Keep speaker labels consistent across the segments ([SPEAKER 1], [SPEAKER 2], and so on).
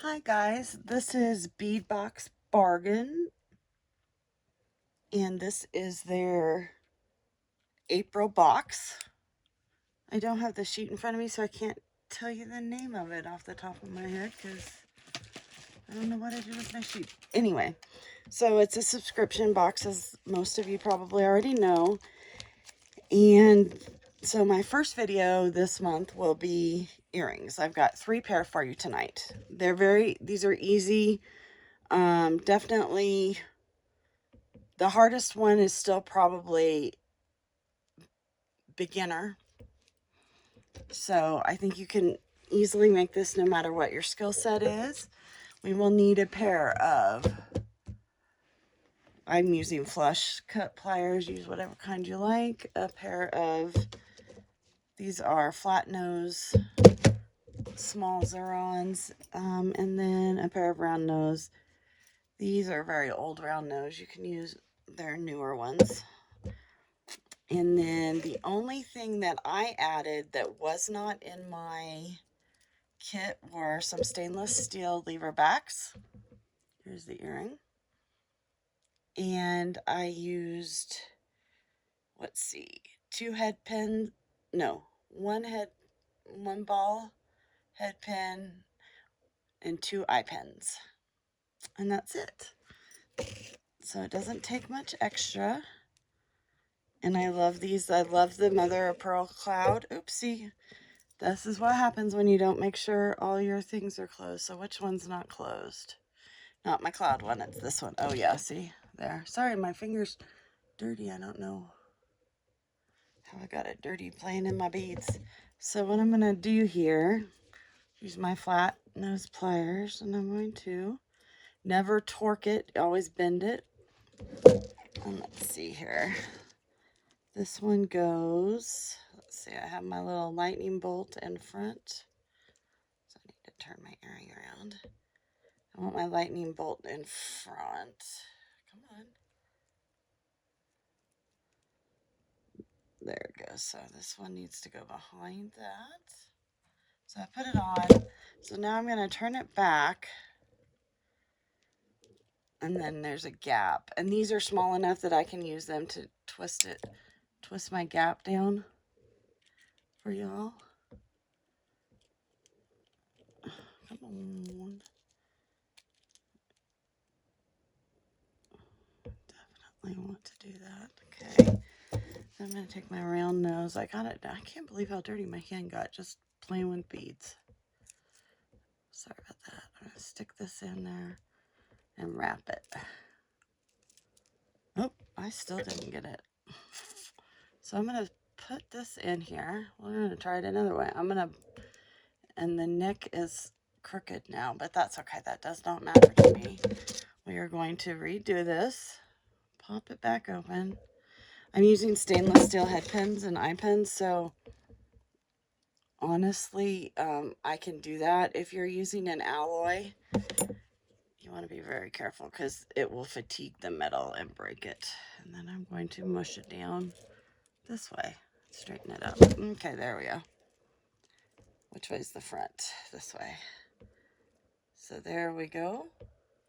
[SPEAKER 1] Hi guys, this is Bead Box Bargain, and this is their April box. I don't have the sheet in front of me, so I can't tell you the name of it off the top of my head because I don't know what I did with my sheet. Anyway, so it's a subscription box, as most of you probably already know. And so my first video this month will be earrings. I've got 3 pair for you tonight. These are easy. Definitely the hardest one is still probably beginner. So I think you can easily make this no matter what your skill set is. We will need a pair of, I'm using flush cut pliers, use whatever kind you like. A pair of, these are flat nose, small Zerons, and then a pair of round nose. These are very old round nose. You can use their newer ones. And then the only thing that I added that was not in my kit were some stainless steel lever backs. Here's the earring. And I used, let's see, 2 head pins, no, one ball head pin and 2 eye pins. And that's it. So it doesn't take much extra. And I love these. I love the mother of pearl cloud. Oopsie. This is what happens when you don't make sure all your things are closed. So which one's not closed? Not my cloud one, it's this one. Oh yeah, see? There. Sorry, my finger's dirty. I don't know how I got it dirty playing in my beads. So what I'm going to do here, use my flat nose pliers, and I'm going to never torque it, always bend it. And let's see here. This one goes, let's see, I have my little lightning bolt in front. So I need to turn my earring around. I want my lightning bolt in front. Come on. There it goes. So this one needs to go behind that. So I put it on. So now I'm going to turn it back. And then there's a gap. And these are small enough that I can use them to twist my gap down for y'all. Come on. Definitely want to do that. Okay. I'm going to take my round nose. I got it. I can't believe how dirty my hand got just playing with beads. Sorry about that. I'm going to stick this in there and wrap it. Oh, I still didn't get it. So I'm going to put this in here. We're going to try it another way. And the neck is crooked now, but that's okay. That does not matter to me. We are going to redo this. Pop it back open. I'm using stainless steel head pins and eye pins, so honestly, I can do that. If you're using an alloy, you want to be very careful because it will fatigue the metal and break it. And then I'm going to mush it down this way. Straighten it up. Okay, there we go. Which way's the front? This way. So there we go.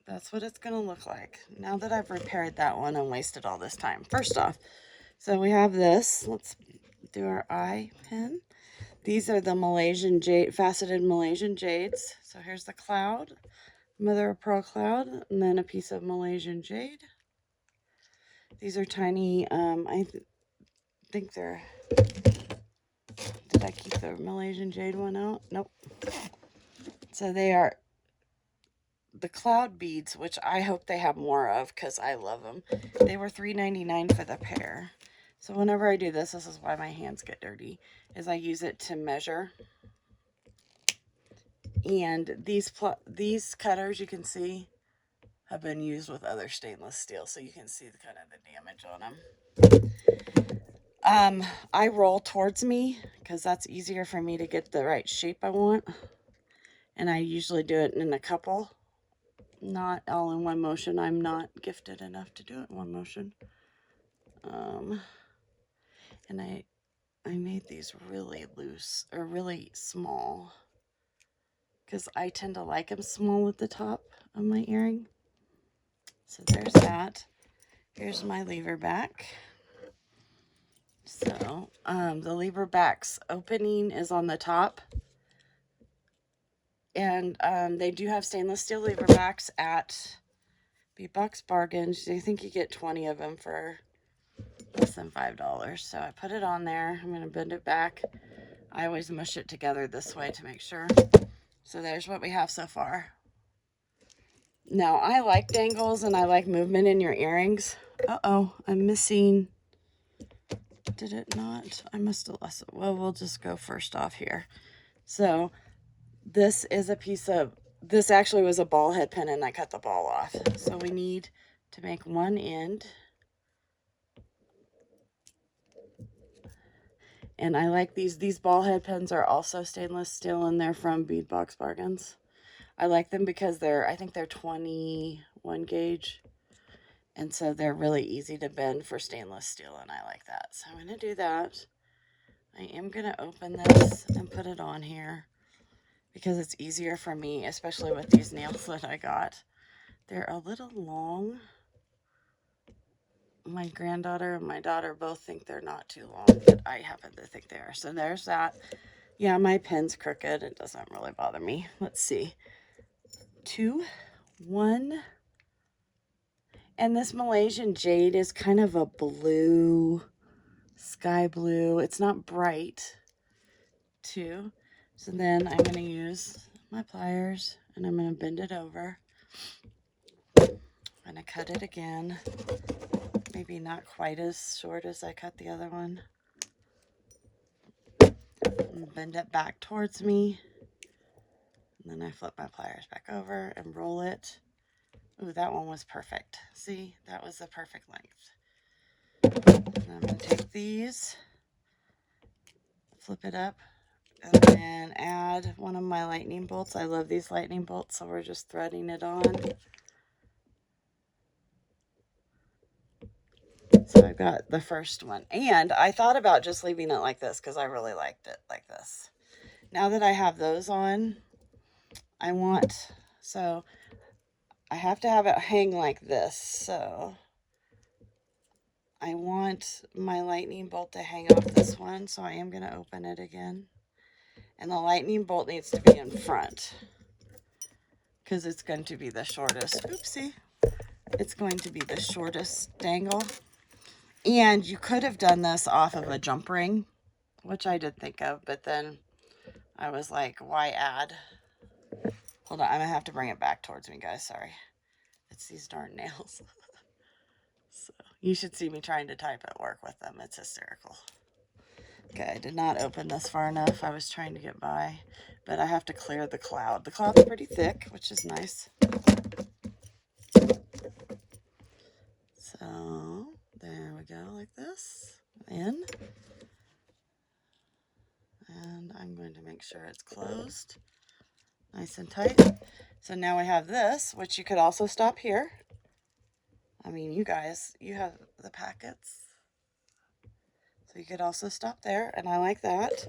[SPEAKER 1] That's what it's going to look like. Now that I've repaired that one and wasted all this time. First off, so we have this. Let's do our eye pin. These are the Malaysian jade, faceted Malaysian jades. So here's the cloud, mother of pearl cloud, and then a piece of Malaysian jade. These are tiny, I think they're, did I keep the Malaysian jade one out? Nope. So they are the cloud beads, which I hope they have more of because I love them. They were $3.99 for the pair. So whenever I do this, this is why my hands get dirty, is I use it to measure. And these cutters, you can see, have been used with other stainless steel, so you can see the kind of the damage on them. I roll towards me because that's easier for me to get the right shape I want. And I usually do it in a couple. Not all in one motion. I'm not gifted enough to do it in one motion. And I made these really loose or really small because I tend to like them small at the top of my earring. So there's that. Here's my lever back. So the lever back's opening is on the top. And they do have stainless steel lever backs at Bead Bargains. I think you get 20 of them for less than $5. So I put it on there. I'm going to bend it back. I always mush it together this way to make sure. So there's what we have so far. Now, I like dangles and I like movement in your earrings. Uh-oh, I'm missing. Did it not? I must have lost it. Well, we'll just go first off here. So this is a piece of, this actually was a ball head pin and I cut the ball off. So we need to make one end. And I like these ball head pins are also stainless steel and they're from Bead Bargains. I like them because I think they're 21 gauge. And so they're really easy to bend for stainless steel and I like that. So I'm going to do that. I am going to open this and put it on here because it's easier for me, especially with these nails that I got. They're a little long. My granddaughter and my daughter both think they're not too long, but I happen to think they are. So there's that. Yeah, my pen's crooked. It doesn't really bother me. Let's see. 2, 1. And this Malaysian jade is kind of a blue, sky blue. It's not bright. 2. So then I'm going to use my pliers and I'm going to bend it over. I'm going to cut it again. Maybe not quite as short as I cut the other one. And bend it back towards me. And then I flip my pliers back over and roll it. Ooh, that one was perfect. See, that was the perfect length. And I'm going to take these, flip it up, and then add one of my lightning bolts. I love these lightning bolts, so we're just threading it on. So I've got the first one. And I thought about just leaving it like this because I really liked it like this. Now that I have those on, so I have to have it hang like this. So I want my lightning bolt to hang off this one. So I am going to open it again. And the lightning bolt needs to be in front because it's going to be the shortest. Oopsie. It's going to be the shortest dangle. And you could have done this off of a jump ring, which I did think of, but then I was like, why add? Hold on, I'm going to have to bring it back towards me, guys. Sorry. It's these darn nails. So you should see me trying to type at work with them. It's hysterical. Okay, I did not open this far enough. I was trying to get by, but I have to clear the cloud. The cloud's pretty thick, which is nice. So there we go, like this. In. And I'm going to make sure it's closed nice and tight. So now we have this, which you could also stop here. I mean, you guys, you have the packets. So you could also stop there, and I like that.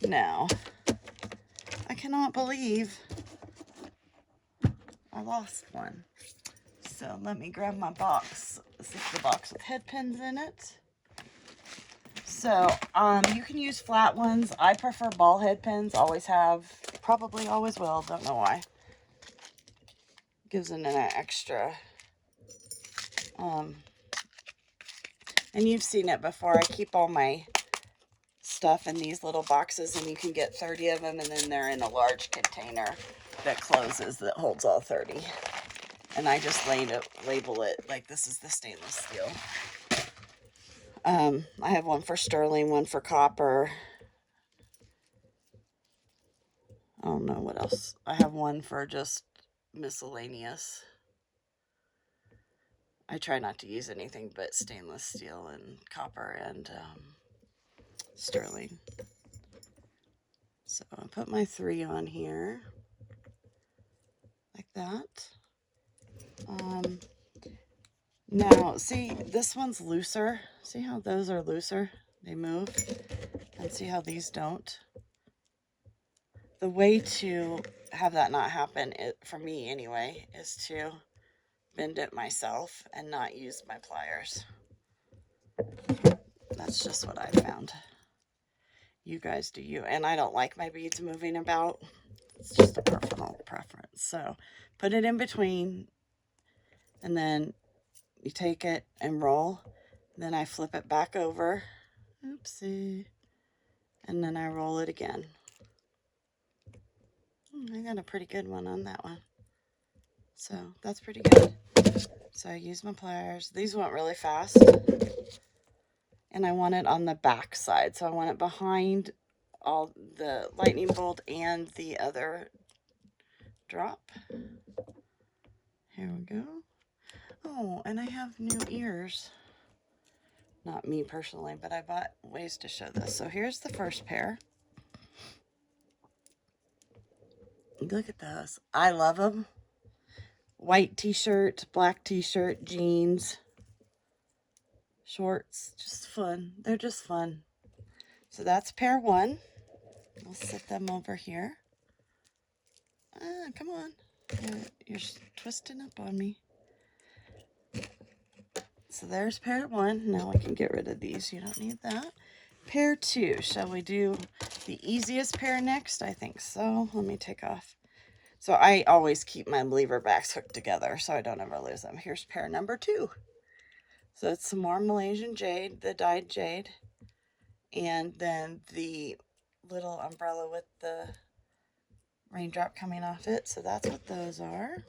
[SPEAKER 1] Now, I cannot believe I lost one. So let me grab my box. This is the box with head pins in it. So you can use flat ones. I prefer ball head pins. Always have. Probably always will. Don't know why. Gives it an extra. And you've seen it before. I keep all my stuff in these little boxes, and you can get 30 of them, and then they're in a large container that closes that holds all 30. And I just label it like this is the stainless steel. I have one for sterling, one for copper. I don't know what else. I have one for just miscellaneous. I try not to use anything but stainless steel and copper and sterling. So I'll put my 3 on here like that. Now, see, this one's looser. See how those are looser? They move. And see how these don't? The way to have that not happen, for me anyway, is to bend it myself and not use my pliers. That's just what I found. You guys do you. And I don't like my beads moving about. It's just a personal preference. So put it in between, and then you take it and roll. Then I flip it back over. Oopsie. And then I roll it again. I got a pretty good one on that one. So that's pretty good. So I use my pliers. These went really fast. And I want it on the back side. So I want it behind all the lightning bolt and the other drop. Here we go. Oh, and I have new ears. Not me personally, but I bought ways to show this. So here's the first pair. Look at those. I love them. White t-shirt, black t-shirt, jeans, shorts. Just fun. They're just fun. So that's pair one. I'll set them over here. Come on. You're twisting up on me. So there's pair one. Now I can get rid of these. You don't need that. Pair two. Shall we do the easiest pair next? I think so. Let me take off. So I always keep my lever backs hooked together so I don't ever lose them. Here's pair number two. So it's some more Malaysian jade, the dyed jade. And then the little umbrella with the raindrop coming off it. So that's what those are.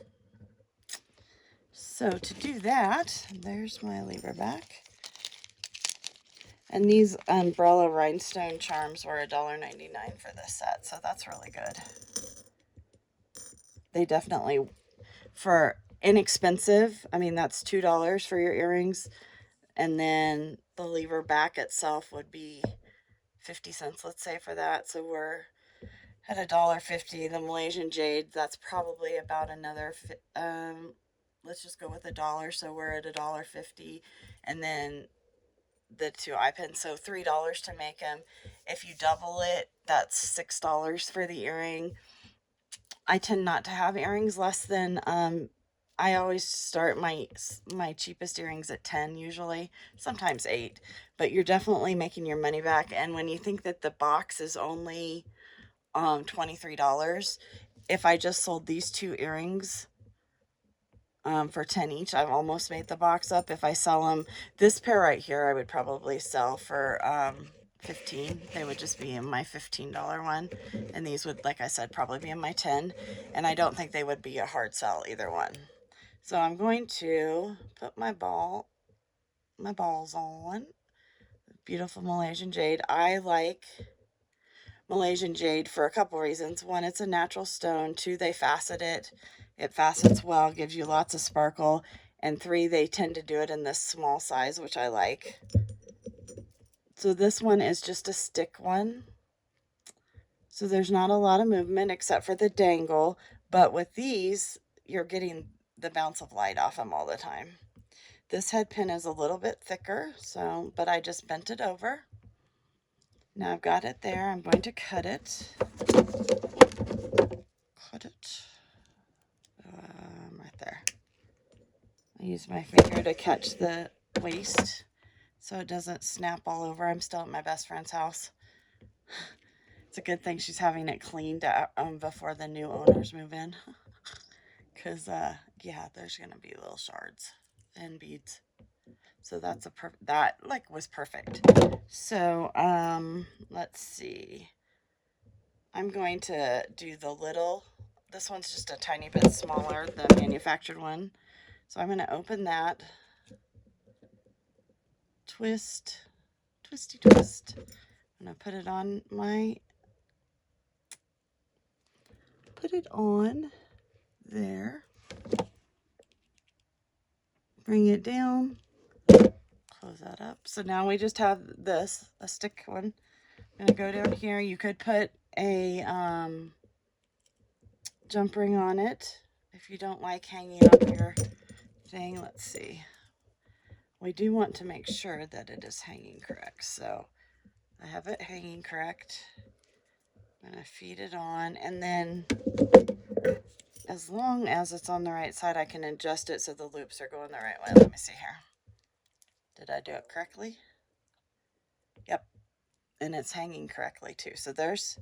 [SPEAKER 1] So to do that, there's my lever back. And these umbrella rhinestone charms were $1.99 for this set, so that's really good. They definitely, for inexpensive, I mean, that's $2 for your earrings, and then the lever back itself would be 50 cents, let's say, for that. So we're at $1.50. The Malaysian jade, that's probably about another, let's just go with $1, so we're at $1.50, and then the two eye pins, so $3 to make them. If you double it, that's $6 for the earring. I tend not to have earrings less than I always start my cheapest earrings at 10 usually, sometimes 8, but you're definitely making your money back. And when you think that the box is only $23, if I just sold these two earrings for 10 each, I've almost made the box up. If I sell them, this pair right here, I would probably sell for 15. They would just be in my $15 one, and these would, like I said, probably be in my 10, and I don't think they would be a hard sell, either one. So I'm going to put my balls on. Beautiful Malaysian jade. I like Malaysian jade for a couple reasons. One, it's a natural stone. Two, they facet it. It facets well, gives you lots of sparkle. And 3, they tend to do it in this small size, which I like. So this one is just a stick one. So there's not a lot of movement except for the dangle. But with these, you're getting the bounce of light off them all the time. This head pin is a little bit thicker, but I just bent it over. Now I've got it there. I'm going to cut it. Right there. I use my finger to catch the waist so it doesn't snap all over. I'm still at my best friend's house. It's a good thing she's having it cleaned before the new owners move in. Because, yeah, there's going to be little shards and beads. So that's that was perfect. So, let's see. I'm going to do the little, this one's just a tiny bit smaller, the manufactured one. So I'm going to open that, twist, twisty twist. I'm going to put it on there. Bring it down. Close that up. So now we just have this, a stick one. I'm going to go down here. You could put a jump ring on it if you don't like hanging up your thing. Let's see. We do want to make sure that it is hanging correct. So I have it hanging correct. I'm going to feed it on, and then as long as it's on the right side, I can adjust it so the loops are going the right way. Let me see here. Did I do it correctly? Yep. And it's hanging correctly too. So there's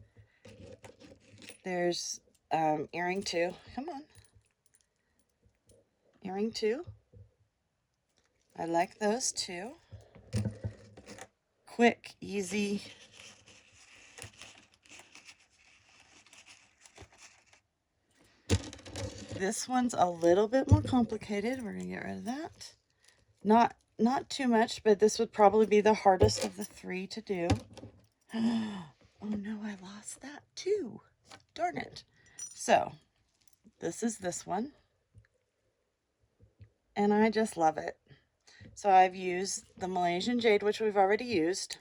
[SPEAKER 1] earring 2. Come on. Earring 2. I like those too. Quick, easy. This one's a little bit more complicated. We're going to get rid of that. Not too much, but this would probably be the hardest of the 3 to do. Oh no, I lost that too. Darn it. So, this is this one. And I just love it. So I've used the Malaysian Jade, which we've already used.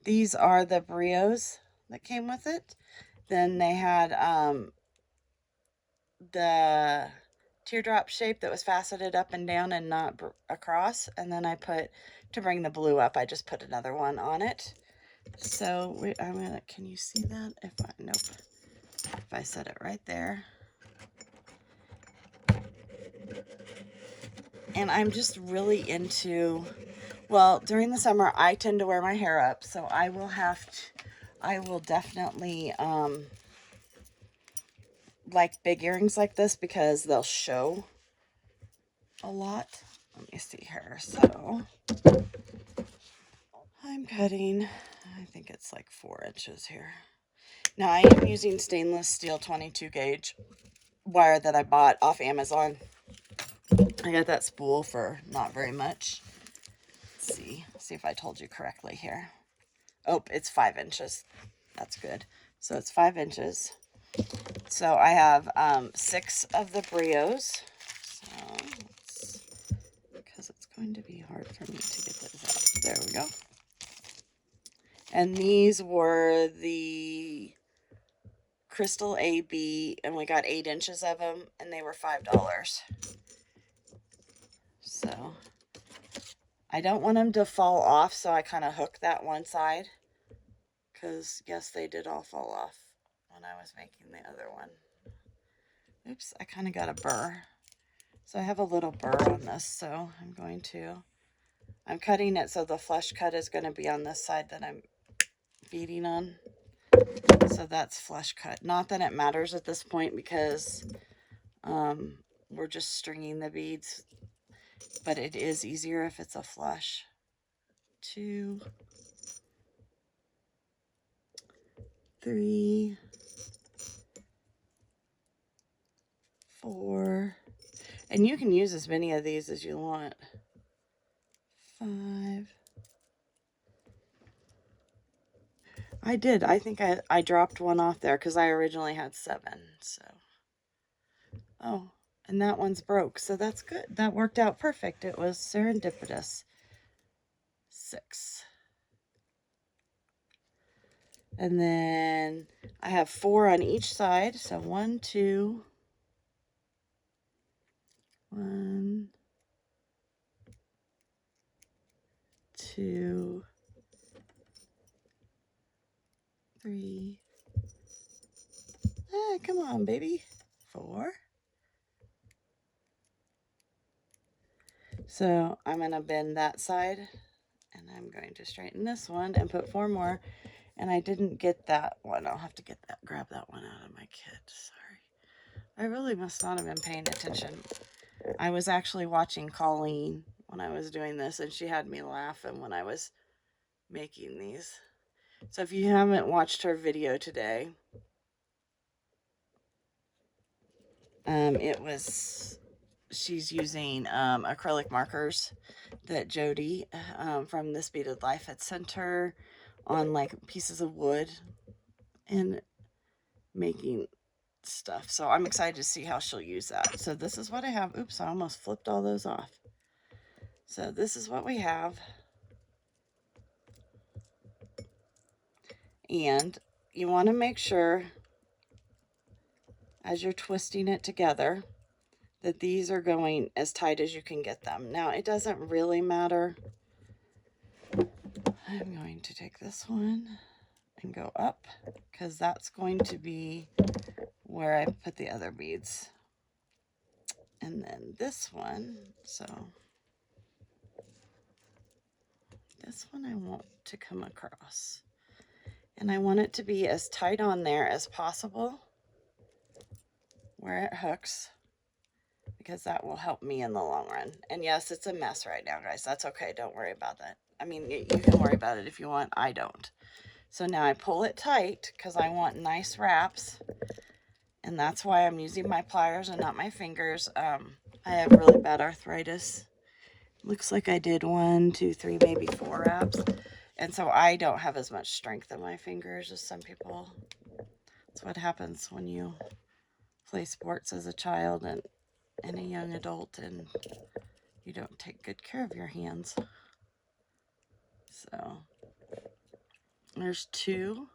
[SPEAKER 1] These are the brios that came with it. Then they had the teardrop shape that was faceted up and down and not across. And then I put, to bring the blue up, I just put another one on it. So I'm gonna, can you see that? Nope. If I set it right there. And I'm just really into, well, during the summer, I tend to wear my hair up. So I will definitely, like big earrings like this because they'll show a lot. Let me see here. So I'm cutting, I think it's like 4 inches here. Now I am using stainless steel 22 gauge wire that I bought off Amazon. I got that spool for not very much. Let's see if I told you correctly here. Oh, it's 5 inches. That's good. So it's 5 inches. So I have 6 of the brios. So because it's going to be hard for me to get those out. There we go. And these were the Crystal AB, and we got 8 inches of them, and they were $5. So I don't want them to fall off, so I kind of hooked that one side. Because, yes, they did all fall off when I was making the other one. Oops, I kind of got a burr. So I have a little burr on this, so I'm cutting it so the flush cut is going to be on this side that I'm beading on. So that's flush cut. Not that it matters at this point because we're just stringing the beads, but it is easier if it's a flush. 2, 3, 4, and you can use as many of these as you want. 5. I did. I think I dropped one off there because I originally had 7. So, oh, and that one's broke. So that's good. That worked out perfect. It was serendipitous. 6. And then I have 4 on each side. So 1, 2, 1, 2, 3. Ah, come on, baby. 4. So I'm going to bend that side, and I'm going to straighten this one and put 4 more. And I didn't get that one. I'll have to grab that one out of my kit. Sorry. I really must not have been paying attention. I was actually watching Colleen when I was doing this, and she had me laughing when I was making these. So if you haven't watched her video today, she's using acrylic markers that Jody from This Beaded Life had sent her on like pieces of wood and making stuff. So I'm excited to see how she'll use that. So this is what I have. Oops, I almost flipped all those off. So this is what we have. And you want to make sure as you're twisting it together that these are going as tight as you can get them. Now it doesn't really matter. I'm going to take this one and go up, because that's going to be where I put the other beads. And then this one, so this one I want to come across. And I want it to be as tight on there as possible where it hooks, because that will help me in the long run. And yes, it's a mess right now, guys. That's okay. Don't worry about that. I mean, you can worry about it if you want. I don't. So now I pull it tight because I want nice wraps. And that's why I'm using my pliers and not my fingers. I have really bad arthritis. Looks like I did 1, 2, 3, maybe 4 wraps. And so I don't have as much strength in my fingers as some people. That's what happens when you play sports as a child and a young adult and you don't take good care of your hands. So there's 2.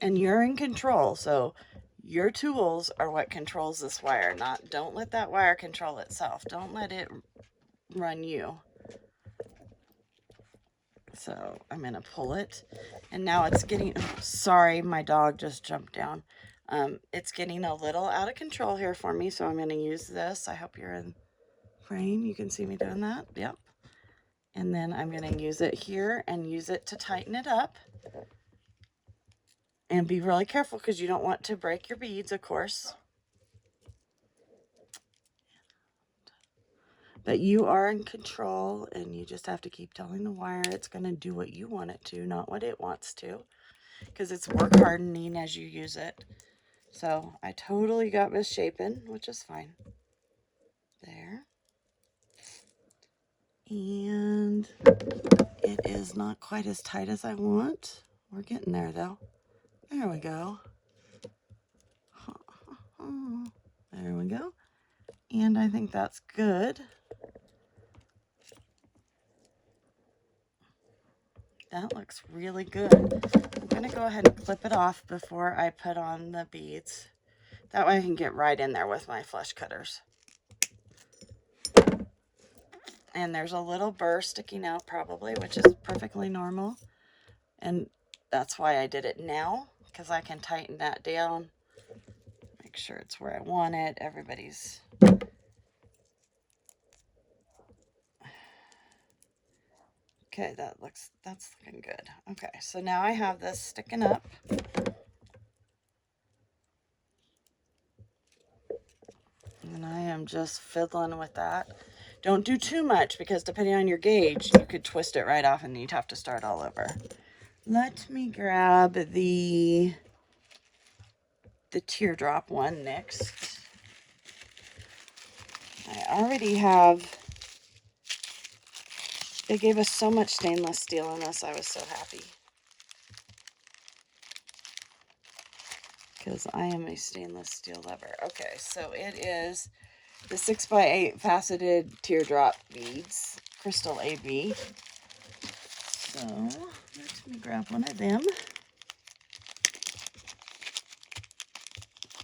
[SPEAKER 1] And you're in control. So your tools are what controls this wire. Don't let that wire control itself. Don't let it run you. So I'm going to pull it. And now it's getting, sorry, my dog just jumped down. It's getting a little out of control here for me. So I'm going to use this. I hope you're in frame. You can see me doing that. Yep. And then I'm going to use it here and use it to tighten it up. And be really careful because you don't want to break your beads, of course. But you are in control, and you just have to keep telling the wire it's going to do what you want it to, not what it wants to, because it's work hardening as you use it. So I totally got misshapen, which is fine. There. And it is not quite as tight as I want. We're getting there, though. There we go. There we go. And I think that's good. That looks really good. I'm going to go ahead and clip it off before I put on the beads. That way I can get right in there with my flush cutters. And there's a little burr sticking out probably, which is perfectly normal. And that's why I did it now, because I can tighten that down. Make sure it's where I want it. Everybody's... Okay, that's looking good. Okay, so now I have this sticking up. And I am just fiddling with that. Don't do too much, because depending on your gauge, you could twist it right off and you'd have to start all over. Let me grab the teardrop one next. I already have... They gave us so much stainless steel in this. I was so happy. Because I am a stainless steel lover. Okay, so it is the 6x8 faceted teardrop beads, crystal AB. So let me grab one of them.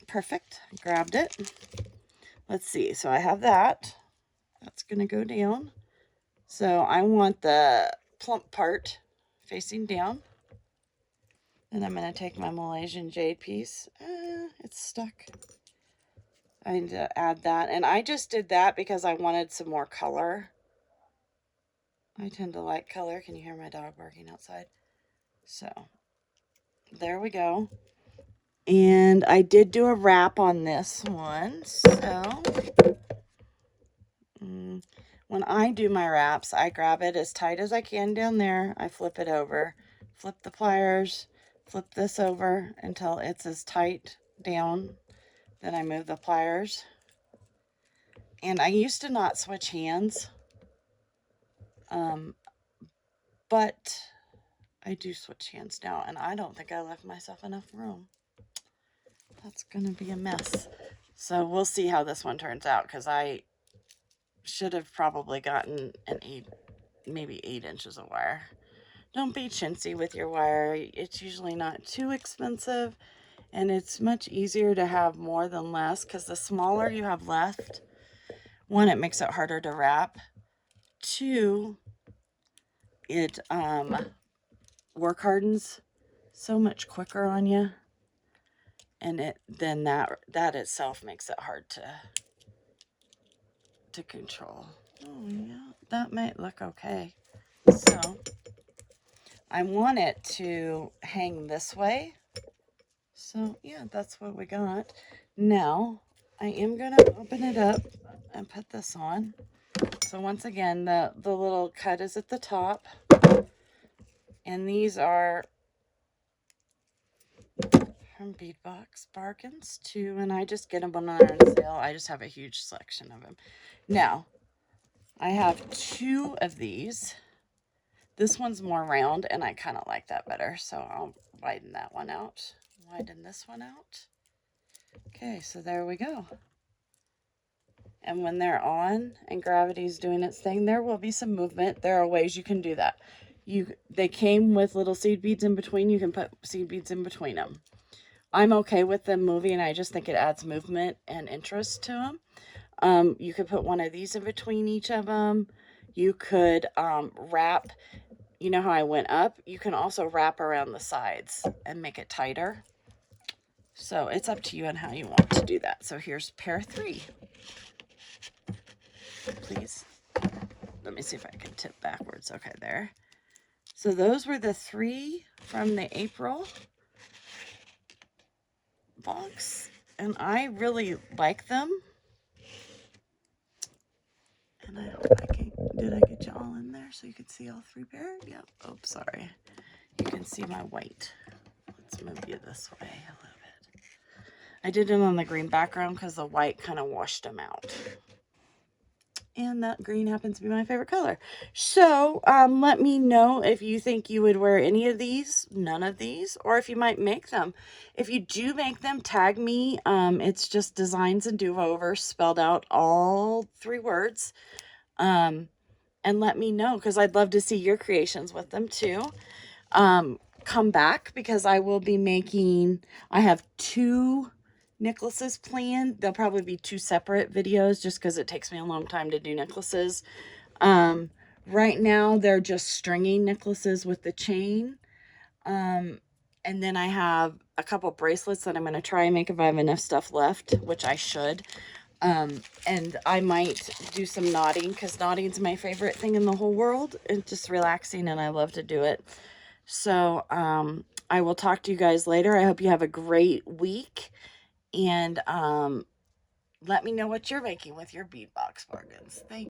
[SPEAKER 1] Perfect. Grabbed it. Let's see. So I have that. That's going to go down. So I want the plump part facing down. And I'm going to take my Malaysian jade piece. It's stuck. I need to add that. And I just did that because I wanted some more color. I tend to like color. Can you hear my dog barking outside? So there we go. And I did do a wrap on this one. So when I do my wraps, I grab it as tight as I can down there. I flip it over, flip the pliers, flip this over until it's as tight down. Then I move the pliers. And I used to not switch hands, but I do switch hands now, and I don't think I left myself enough room. That's going to be a mess. So we'll see how this one turns out, because I should have probably gotten maybe 8 inches of wire. Don't be chintzy with your wire. It's usually not too expensive, and it's much easier to have more than less, because the smaller you have left, 1, it makes it harder to wrap. 2, it work hardens so much quicker on you, and then that itself makes it hard to control. Oh yeah, that might look okay. So I want it to hang this way. So yeah, that's what we got. Now I am gonna open it up and put this on. So once again, the little cut is at the top, and these are from Bead Box Bargains too, and I just get them when they're on sale. I just have a huge selection of them. Now I have 2 of these. This one's more round, and I kind of like that better, so I'll widen that one out. Widen this one out. Okay, so there we go. And when they're on and gravity's doing its thing, there will be some movement. There are ways you can do that. They came with little seed beads in between. You can put seed beads in between them. I'm okay with them moving. I just think it adds movement and interest to them. You could put one of these in between each of them. You could wrap, you know how I went up? You can also wrap around the sides and make it tighter. So it's up to you on how you want to do that. So here's pair 3. Please. Let me see if I can tip backwards. Okay, there. So those were the 3 from the April box, and I really like them. And I hope did I get you all in there so you could see all 3 pairs? Yep. Oh, sorry. You can see my white. Let's move you this way a little bit. I did it on the green background because the white kind of washed them out. And that green happens to be my favorite color. So let me know if you think you would wear any of these, none of these, or if you might make them. If you do make them, tag me. It's just Designs and Do-Over, spelled out all 3 words. And let me know, because I'd love to see your creations with them too. Come back, because I will be making, I have 2 necklaces planned. They'll probably be 2 separate videos just because it takes me a long time to do necklaces. Right now they're just stringing necklaces with the chain. And then I have a couple bracelets that I'm going to try and make if I have enough stuff left, which I should. And I might do some knotting, because knotting's my favorite thing in the whole world. It's just relaxing and I love to do it. So I will talk to you guys later. I hope you have a great week. And let me know what you're making with your Bead Box bargains. Thank you.